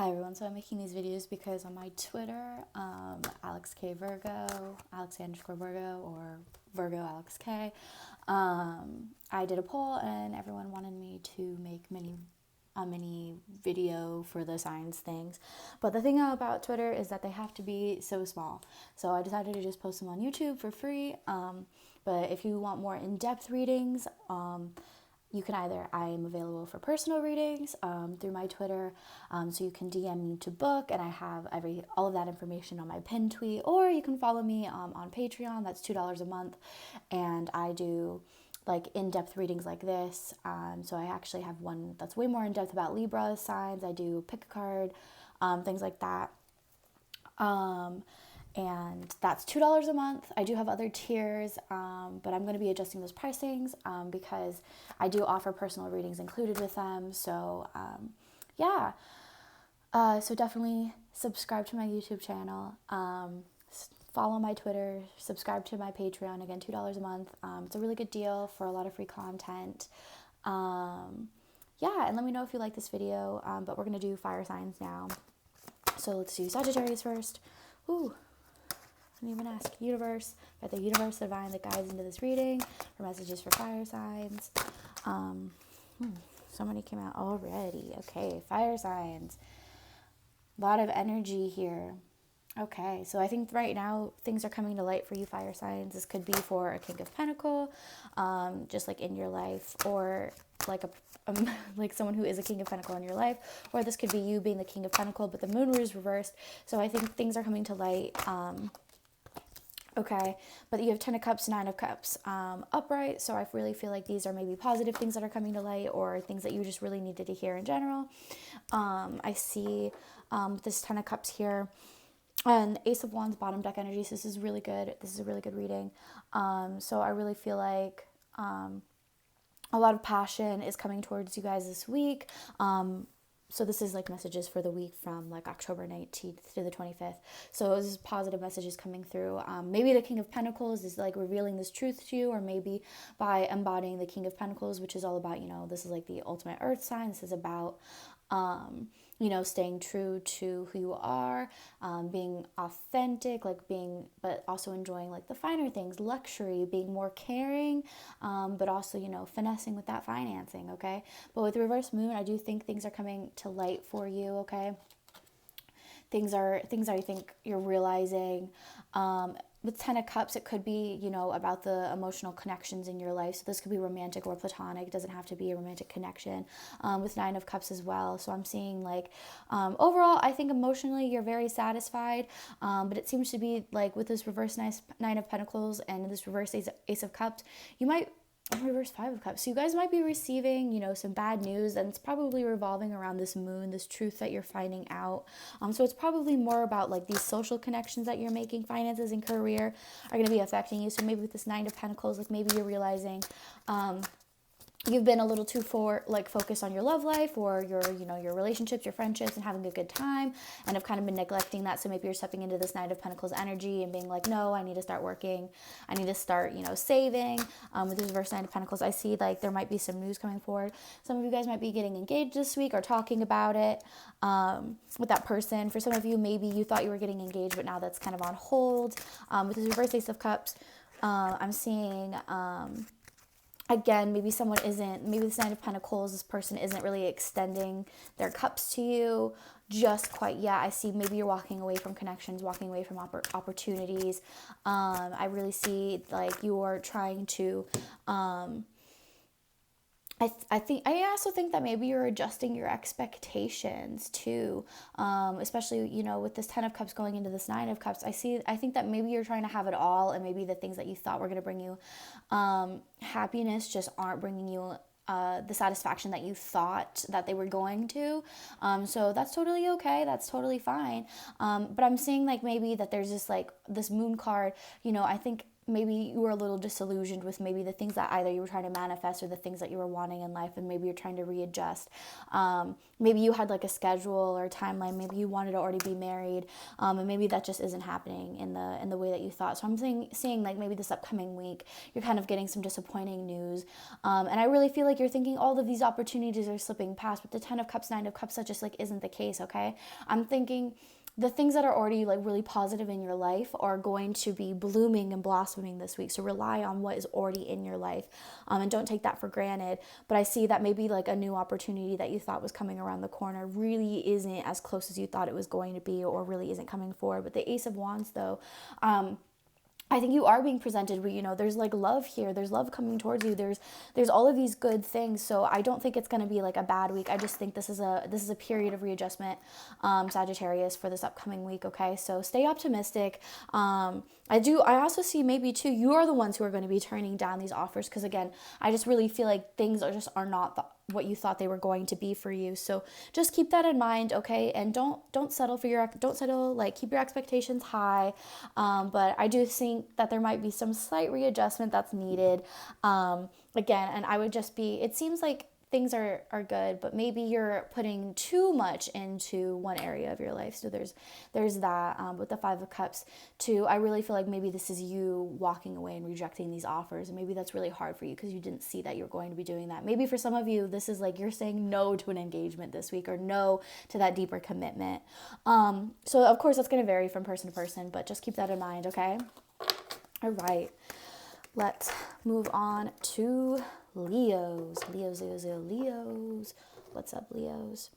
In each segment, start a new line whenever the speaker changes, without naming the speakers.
Hi everyone, so I'm making these videos because on my Twitter, Alex K Virgo, Alex_Virgo, or Virgo Alex K, I did a poll and everyone wanted me to make a mini video for the signs things. But the thing about Twitter is that they have to be so small. So I decided to just post them on YouTube for free. But if you want more in-depth readings, you can I am available for personal readings through my Twitter, so you can DM me to book, and I have all of that information on my pinned tweet, or you can follow me on Patreon. That's $2 a month, and I do like in-depth readings like this. So I actually have one that's way more in-depth about Libra signs. I do pick a card, things like that. And that's $2 a month. I do have other tiers, but I'm going to be adjusting those pricings because I do offer personal readings included with them. So yeah, so definitely subscribe to my YouTube channel, follow my Twitter, subscribe to my Patreon. Again, $2 a month. It's a really good deal for a lot of free content. Yeah, and let me know if you like this video, but we're going to do fire signs now. So let's do Sagittarius first. Ooh. I didn't even ask. Universe, got the universe, the divine that guides into this reading for messages for fire signs. So many came out already. Okay, fire signs. A lot of energy here. Okay, so I think right now things are coming to light for you, fire signs. This could be for a King of Pentacle, just like in your life, or like like someone who is a King of Pentacle in your life, or this could be you being the King of Pentacle, but the moon was reversed. So I think things are coming to light. Okay, but you have 10 of Cups, 9 of Cups upright, so I really feel like these are maybe positive things that are coming to light, or things that you just really needed to hear in general. I see this 10 of Cups here, and Ace of Wands, bottom deck energy, so this is really good. This is a really good reading. So I really feel like a lot of passion is coming towards you guys this week. So this is like messages for the week from like October 19th to the 25th. So this is positive messages coming through. Maybe the King of Pentacles is like revealing this truth to you, or maybe by embodying the King of Pentacles, which is all about, this is like the ultimate earth sign. This is about, staying true to who you are, being authentic, but also enjoying like the finer things, luxury, being more caring, but also, finessing with that financing, okay? But with the reverse moon, I do think things are coming to light for you, okay? Things I think you're realizing. With 10 of Cups, it could be, about the emotional connections in your life. So this could be romantic or platonic. It doesn't have to be a romantic connection. With 9 of Cups as well. So I'm seeing overall, I think emotionally you're very satisfied. But it seems to be like with this reverse 9 of Pentacles and this reverse Ace of Cups, you might reverse 5 of Cups. So you guys might be receiving, some bad news, and it's probably revolving around this moon, this truth that you're finding out. So it's probably more about like these social connections that you're making. Finances and career are going to be affecting you. So maybe with this 9 of Pentacles, like maybe you're realizing you've been a little too focused on your love life, or your relationships, your friendships, and having a good time, and have kind of been neglecting that. So maybe you're stepping into this 9 of Pentacles energy and being like, no, I need to start working. I need to start, saving. With this reverse 9 of Pentacles, I see like there might be some news coming forward. Some of you guys might be getting engaged this week or talking about it with that person. For some of you, maybe you thought you were getting engaged, but now that's kind of on hold. With this reverse Ace of Cups, I'm seeing... again, maybe this 9 of Pentacles, this person isn't really extending their cups to you just quite yet. I see maybe you're walking away from connections, walking away from opportunities. I really see like you're trying to... I also think that maybe you're adjusting your expectations too, especially, with this 10 of Cups going into this 9 of Cups. I think that maybe you're trying to have it all, and maybe the things that you thought were going to bring you happiness just aren't bringing you the satisfaction that you thought that they were going to. So that's totally okay. That's totally fine. But I'm seeing like maybe that there's this moon card, I think maybe you were a little disillusioned with maybe the things that either you were trying to manifest or the things that you were wanting in life, and maybe you're trying to readjust. Maybe you had like a schedule or a timeline. Maybe you wanted to already be married, and maybe that just isn't happening in the way that you thought. So I'm seeing like maybe this upcoming week you're kind of getting some disappointing news, and I really feel like you're thinking all of these opportunities are slipping past. But the 10 of Cups, 9 of Cups, that just like isn't the case. Okay, I'm thinking the things that are already like really positive in your life are going to be blooming and blossoming this week. So rely on what is already in your life, and don't take that for granted. But I see that maybe like a new opportunity that you thought was coming around the corner really isn't as close as you thought it was going to be, or really isn't coming forward. But the Ace of Wands though, I think you are being presented with, there's like love here. There's love coming towards you. There's all of these good things. So I don't think it's going to be like a bad week. I just think this is a period of readjustment, Sagittarius, for this upcoming week. Okay, so stay optimistic. I also see maybe too, you are the ones who are going to be turning down these offers, because again, I just really feel like things are not what you thought they were going to be for you. So just keep that in mind, okay? And don't settle, like keep your expectations high. But I do think that there might be some slight readjustment that's needed. Again, and I would just it seems like things are good, but maybe you're putting too much into one area of your life. So there's that with the 5 of Cups too. I really feel like maybe this is you walking away and rejecting these offers, and maybe that's really hard for you because you didn't see that you're going to be doing that. Maybe for some of you, this is like you're saying no to an engagement this week, or no to that deeper commitment. So of course that's going to vary from person to person, but just keep that in mind, okay? All right, let's move on to Leos. What's up, Leos?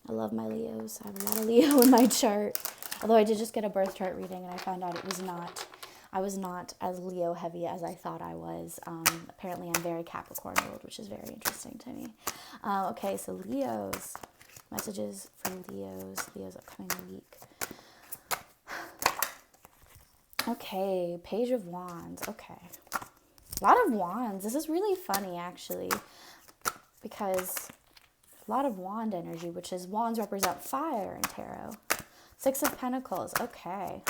I love my Leos. I have a lot of Leo in my chart. Although I did just get a birth chart reading, and I found out I was not as Leo heavy as I thought I was. Apparently I'm very Capricorn ruled, which is very interesting to me. Okay, so Leos. Messages for Leo's upcoming week. Okay, Page of Wands. Okay. A lot of wands. This is really funny, actually, because a lot of wand energy, which is wands represent fire in tarot. 6 of Pentacles. Okay.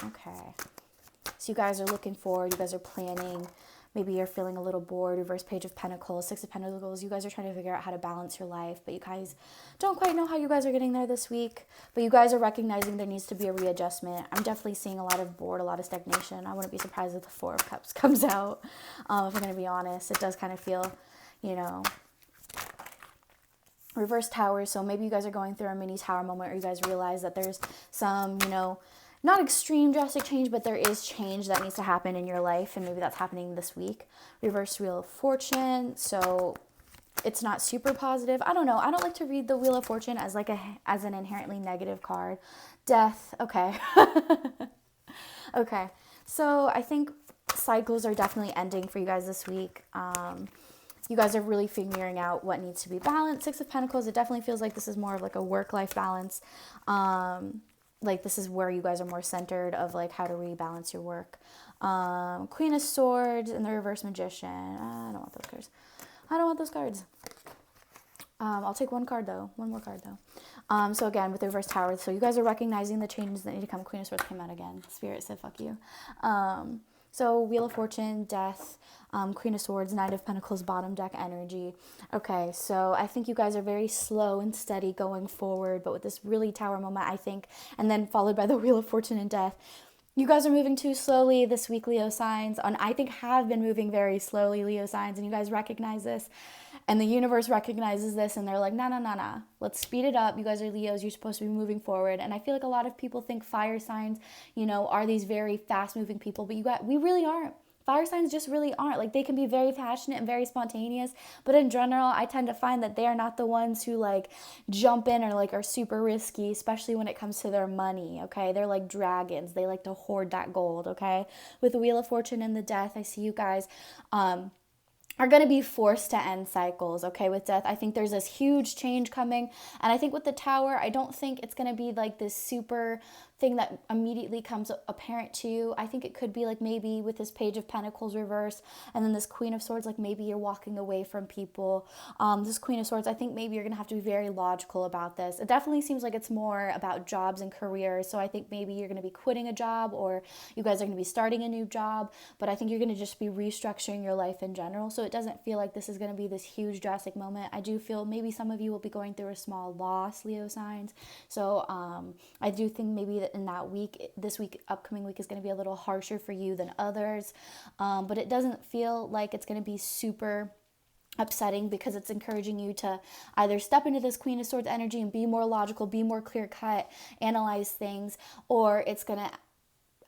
So you guys are looking forward. You guys are planning. Maybe you're feeling a little bored. Reverse Page of Pentacles. 6 of Pentacles. You guys are trying to figure out how to balance your life, but you guys don't quite know how you guys are getting there this week. But you guys are recognizing there needs to be a readjustment. I'm definitely seeing a lot of bored, a lot of stagnation. I wouldn't be surprised if the 4 of Cups comes out. If I'm going to be honest, it does kind of feel, reverse towers. So maybe you guys are going through a mini tower moment, or you guys realize that there's some, not extreme drastic change, but there is change that needs to happen in your life, and maybe that's happening this week. Reverse Wheel of Fortune. So it's not super positive. I don't know. I don't like to read the Wheel of Fortune as as an inherently negative card. Death. Okay. Okay. So I think cycles are definitely ending for you guys this week. You guys are really figuring out what needs to be balanced. 6 of Pentacles. It definitely feels like this is more of like a work-life balance. Like this is where you guys are more centered of like how to rebalance your work. Queen of Swords and the Reverse Magician. I don't want those cards. I'll take one more card though. So again, with the reverse tower, so you guys are recognizing the changes that need to come. Queen of Swords came out again. Spirit said, fuck you. So Wheel of Fortune, Death, Queen of Swords, Knight of Pentacles, bottom deck energy. Okay, so I think you guys are very slow and steady going forward, but with this really tower moment, I think, and then followed by the Wheel of Fortune and Death, you guys are moving too slowly this week, Leo signs, and I think have been moving very slowly, Leo signs, and you guys recognize this, and the universe recognizes this, and they're like, nah, let's speed it up. You guys are Leos, you're supposed to be moving forward. And I feel like a lot of people think fire signs, are these very fast-moving people, but we really aren't. Fire signs just really aren't. Like, they can be very passionate and very spontaneous, but in general, I tend to find that they are not the ones who, like, jump in or, like, are super risky, especially when it comes to their money, okay? They're like dragons. They like to hoard that gold, okay? With the Wheel of Fortune and the Death, I see you guys, are going to be forced to end cycles, okay, with death. I think there's this huge change coming. And I think with the Tower, I don't think it's going to be like this super thing that immediately comes apparent to you. I think it could be like maybe with this Page of Pentacles reverse and then this Queen of Swords, like maybe you're walking away from people. This Queen of Swords, I think maybe you're going to have to be very logical about this. It definitely seems like it's more about jobs and careers. So I think maybe you're going to be quitting a job, or you guys are going to be starting a new job, but I think you're going to just be restructuring your life in general. So it doesn't feel like this is going to be this huge drastic moment. I do feel maybe some of you will be going through a small loss, Leo signs. So I do think maybe that in that week, this week, upcoming week is going to be a little harsher for you than others. But it doesn't feel like it's going to be super upsetting, because it's encouraging you to either step into this Queen of Swords energy and be more logical, be more clear cut, analyze things, or it's going to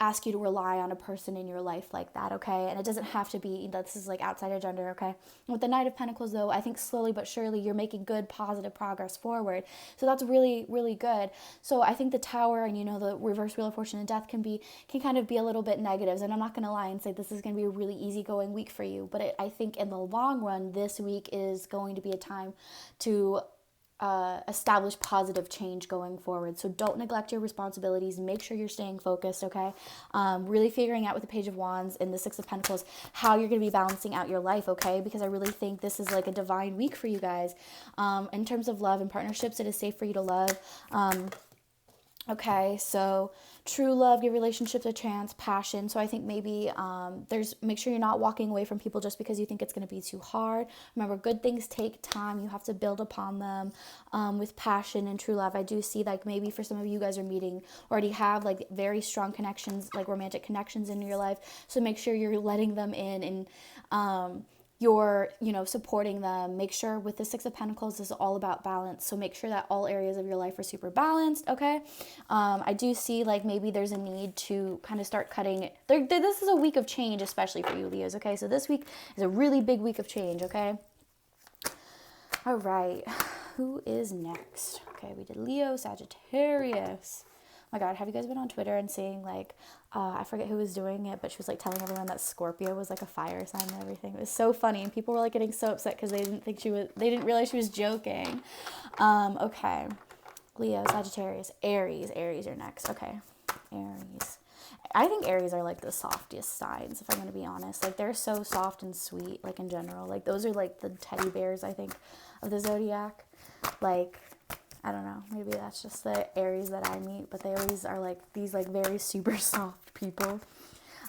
ask you to rely on a person in your life like that, okay? And it doesn't have to be, this is like outside of gender, okay? With the Knight of Pentacles, though, I think slowly but surely you're making good, positive progress forward. So that's really, really good. So I think the Tower and, the reverse Wheel of Fortune and Death can kind of be a little bit negatives. And I'm not going to lie and say this is going to be a really easygoing week for you. But I think in the long run, this week is going to be a time to establish positive change going forward. So don't neglect your responsibilities. Make sure you're staying focused, okay? Really figuring out with the Page of Wands and the Six of Pentacles how you're going to be balancing out your life, okay? Because I really think this is like a divine week for you guys. In terms of love and partnerships, it is safe for you to love. Okay, so true love, give relationships a chance, passion. So I think maybe make sure you're not walking away from people just because you think it's going to be too hard. Remember, good things take time. You have to build upon them with passion and true love. I do see like maybe for some of you guys are meeting, already have like very strong connections, like romantic connections in your life. So make sure you're letting them in and you're, supporting them. Make sure with the Six of Pentacles, this is all about balance. So make sure that all areas of your life are super balanced, okay? I do see like maybe there's a need to kind of start cutting it. This is a week of change, especially for you, Leos, okay? So this week is a really big week of change, okay? All right, who is next? Okay, we did Leo, Sagittarius. Oh my God, have you guys been on Twitter and seeing like, I forget who was doing it, but she was like telling everyone that Scorpio was like a fire sign and everything. It was so funny, and people were like getting so upset because they didn't realize she was joking. Okay, Leo, Sagittarius, Aries. Aries are next. Okay, Aries. I think Aries are like the softest signs, if I'm going to be honest. Like they're so soft and sweet, like in general. Like those are like the teddy bears, I think, of the zodiac. Like, I don't know, maybe that's just the Aries that I meet, but they always are like these like very super soft people.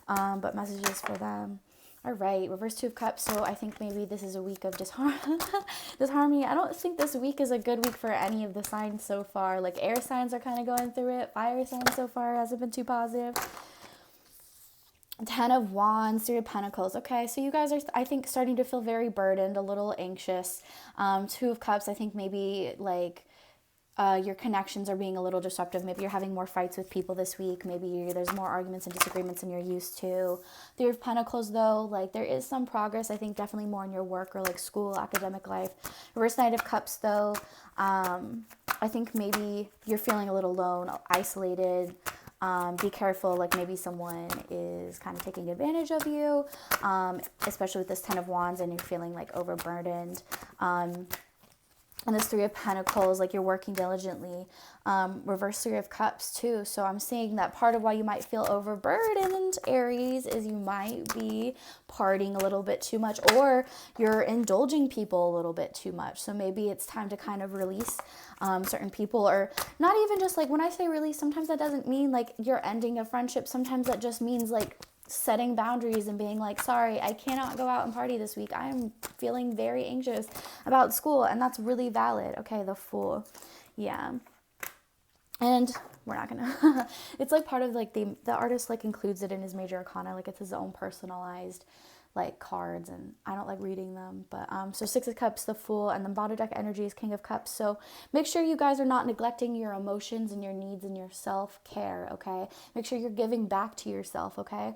But messages for them. All right, reverse Two of Cups. So I think maybe this is a week of disharmony. I don't think this week is a good week for any of the signs so far. Like air signs are kind of going through it. Fire signs so far hasn't been too positive. Ten of Wands, Three of Pentacles. Okay, so you guys are, I think, starting to feel very burdened, a little anxious. Two of Cups, I think maybe like your connections are being a little disruptive. Maybe you're having more fights with people this week. Maybe there's more arguments and disagreements than you're used to. Three of Pentacles, though, like there is some progress. I think definitely more in your work or like school, academic life. Reverse Knight of Cups, though, I think maybe you're feeling a little alone, isolated. Be careful, like maybe someone is kind of taking advantage of you, especially with this Ten of Wands and you're feeling like overburdened. And this Three of Pentacles, like you're working diligently. Reverse Three of Cups too. So I'm seeing that part of why you might feel overburdened, Aries, is you might be partying a little bit too much, or you're indulging people a little bit too much. So maybe it's time to kind of release certain people, or not even just like, when I say release, sometimes that doesn't mean like you're ending a friendship. Sometimes that just means like setting boundaries and being like, sorry, I cannot go out and party this week. I'm feeling very anxious about school, and that's really valid. Okay, the Fool. Yeah. And we're not gonna it's like part of like the artist like includes it in his major arcana, like it's his own personalized like cards, and I don't like reading them. But so Six of Cups, the Fool, and the bottom deck energy is King of Cups. So make sure you guys are not neglecting your emotions and your needs and your self-care, okay? Make sure you're giving back to yourself, okay?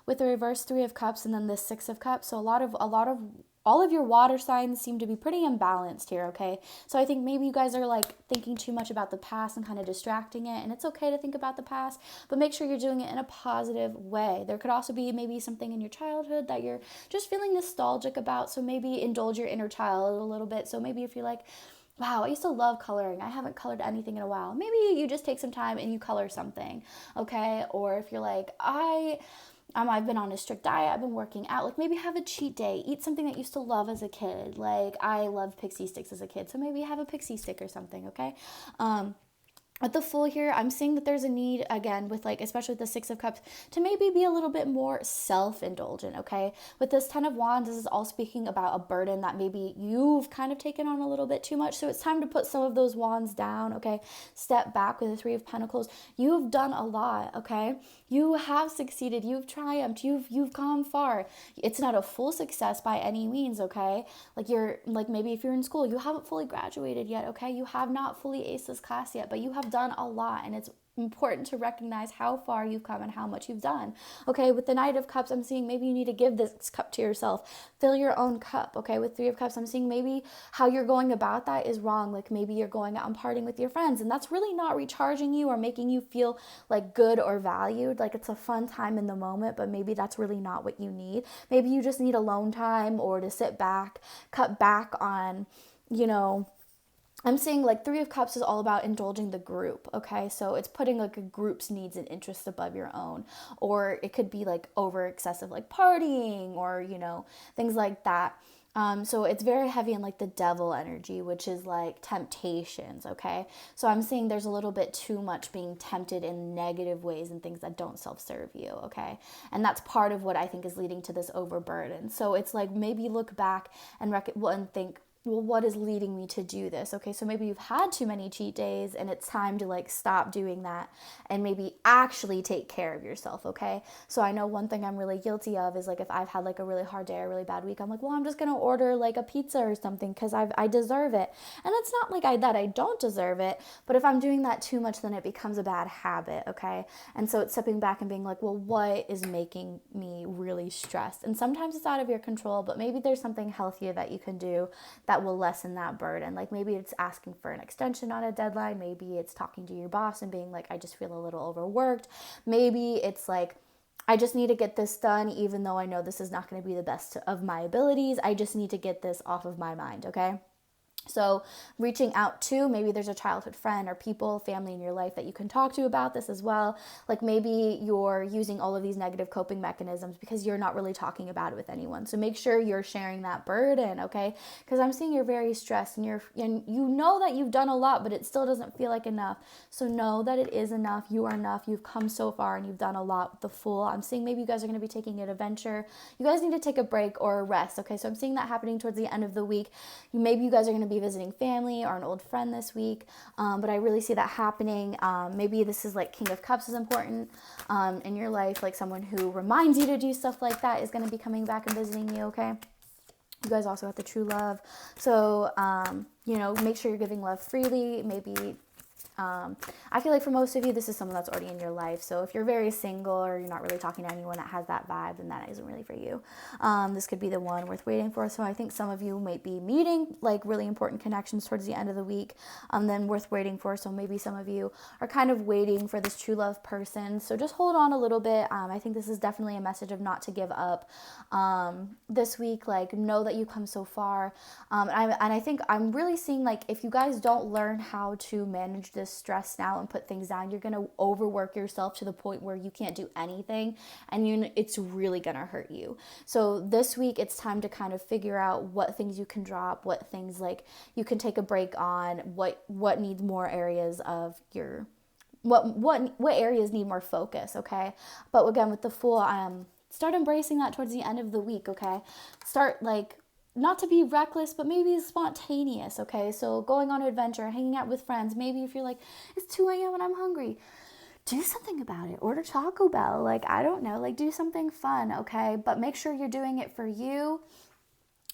With the reverse Three of Cups and then the Six of Cups, so a lot of all of your water signs seem to be pretty imbalanced here, okay? So I think maybe you guys are like thinking too much about the past and kind of distracting it. And it's okay to think about the past, but make sure you're doing it in a positive way. There could also be maybe something in your childhood that you're just feeling nostalgic about. So maybe indulge your inner child a little bit. So maybe if you're like, wow, I used to love coloring. I haven't colored anything in a while. Maybe you just take some time and you color something, okay? Or if you're like, I've been on a strict diet, I've been working out, like maybe have a cheat day, eat something that you used to love as a kid. Like I loved pixie sticks as a kid, so maybe have a pixie stick or something, okay? At the Fool here, I'm seeing that there's a need, again, with like, especially with the Six of Cups, to maybe be a little bit more self-indulgent, okay? With this Ten of Wands, this is all speaking about a burden that maybe you've kind of taken on a little bit too much. So it's time to put some of those wands down, okay? Step back with the Three of Pentacles. You've done a lot, okay? You have succeeded. You've triumphed. You've gone far. It's not a full success by any means, okay? Like maybe if you're in school, you haven't fully graduated yet, okay? You have not fully aced this class yet, but you have done a lot, and it's important to recognize how far you've come and how much you've done. Okay, with the Knight of Cups, I'm seeing maybe you need to give this cup to yourself. Fill your own cup. Okay, with Three of Cups, I'm seeing maybe how you're going about that is wrong. Like maybe you're going out and partying with your friends, and that's really not recharging you or making you feel like good or valued. Like it's a fun time in the moment, but maybe that's really not what you need. Maybe you just need alone time or to sit back, cut back on, I'm saying like Three of Cups is all about indulging the group, okay? So it's putting like a group's needs and interests above your own. Or it could be like over excessive like partying or, things like that. So it's very heavy in like the devil energy, which is like temptations, okay? So I'm seeing there's a little bit too much being tempted in negative ways and things that don't self-serve you, okay? And that's part of what I think is leading to this overburden. So it's like maybe look back and think, well, what is leading me to do this? Okay, so maybe you've had too many cheat days and it's time to like stop doing that and maybe actually take care of yourself, okay? So I know one thing I'm really guilty of is like if I've had like a really hard day or a really bad week, I'm like, well, I'm just gonna order like a pizza or something because I deserve it. And it's not like that I don't deserve it, but if I'm doing that too much, then it becomes a bad habit, okay? And so it's stepping back and being like, well, what is making me really stressed? And sometimes it's out of your control, but maybe there's something healthier that you can do that will lessen that burden. Like maybe it's asking for an extension on a deadline. Maybe it's talking to your boss and being like, I just feel a little overworked. Maybe it's like, I just need to get this done, even though I know this is not going to be the best of my abilities. I just need to get this off of my mind, okay? So reaching out to, maybe there's a childhood friend or people, family in your life that you can talk to about this as well. Like maybe you're using all of these negative coping mechanisms because you're not really talking about it with anyone. So make sure you're sharing that burden, okay? Because I'm seeing you're very stressed and you know that you've done a lot, but it still doesn't feel like enough. So know that it is enough. You are enough. You've come so far and you've done a lot with the Fool. I'm seeing maybe you guys are going to be taking an adventure. You guys need to take a break or a rest, okay? So I'm seeing that happening towards the end of the week. Maybe you guys are going to be visiting family or an old friend this week, but I really see that happening. Maybe this is like King of Cups is important in your life, like someone who reminds you to do stuff like that is going to be coming back and visiting you, okay? You guys also have the True Love. So, make sure you're giving love freely. Maybe I feel like for most of you, this is someone that's already in your life. So if you're very single or you're not really talking to anyone that has that vibe, then that isn't really for you. This could be the one worth waiting for. So I think some of you might be meeting like really important connections towards the end of the week, then worth waiting for. So maybe some of you are kind of waiting for this true love person. So just hold on a little bit. I think this is definitely a message of not to give up this week. Like know that you come so far. And I think I'm really seeing like if you guys don't learn how to manage this stress now and put things down, you're going to overwork yourself to the point where you can't do anything and it's really going to hurt you. So this week it's time to kind of figure out what things you can drop, what things like you can take a break on, what needs more areas of your what areas need more focus, okay? But again, with the Fool, start embracing that towards the end of the week, okay? Start like not to be reckless, but maybe spontaneous, okay? So going on an adventure, hanging out with friends. Maybe if you're like, it's 2 a.m. and I'm hungry, do something about it. Order Taco Bell. Like, I don't know, like do something fun, okay? But make sure you're doing it for you.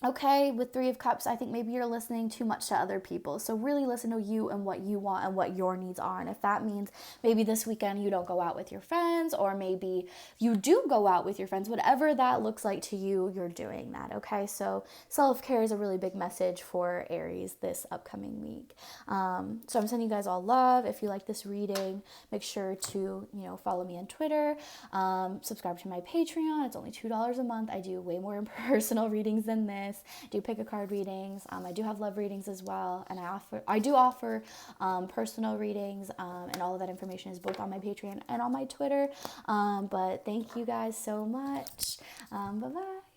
Okay, with Three of Cups, I think maybe you're listening too much to other people. So really listen to you and what you want and what your needs are. And if that means maybe this weekend you don't go out with your friends, or maybe you do go out with your friends, whatever that looks like to you, you're doing that. Okay, so self-care is a really big message for Aries this upcoming week. So I'm sending you guys all love. If you like this reading, make sure to, follow me on Twitter, subscribe to my Patreon. It's only $2 a month. I do way more personal readings than this. I do pick a card readings. I do have love readings as well, and I do offer personal readings, and all of that information is both on my Patreon and on my Twitter. But thank you guys so much. Bye bye.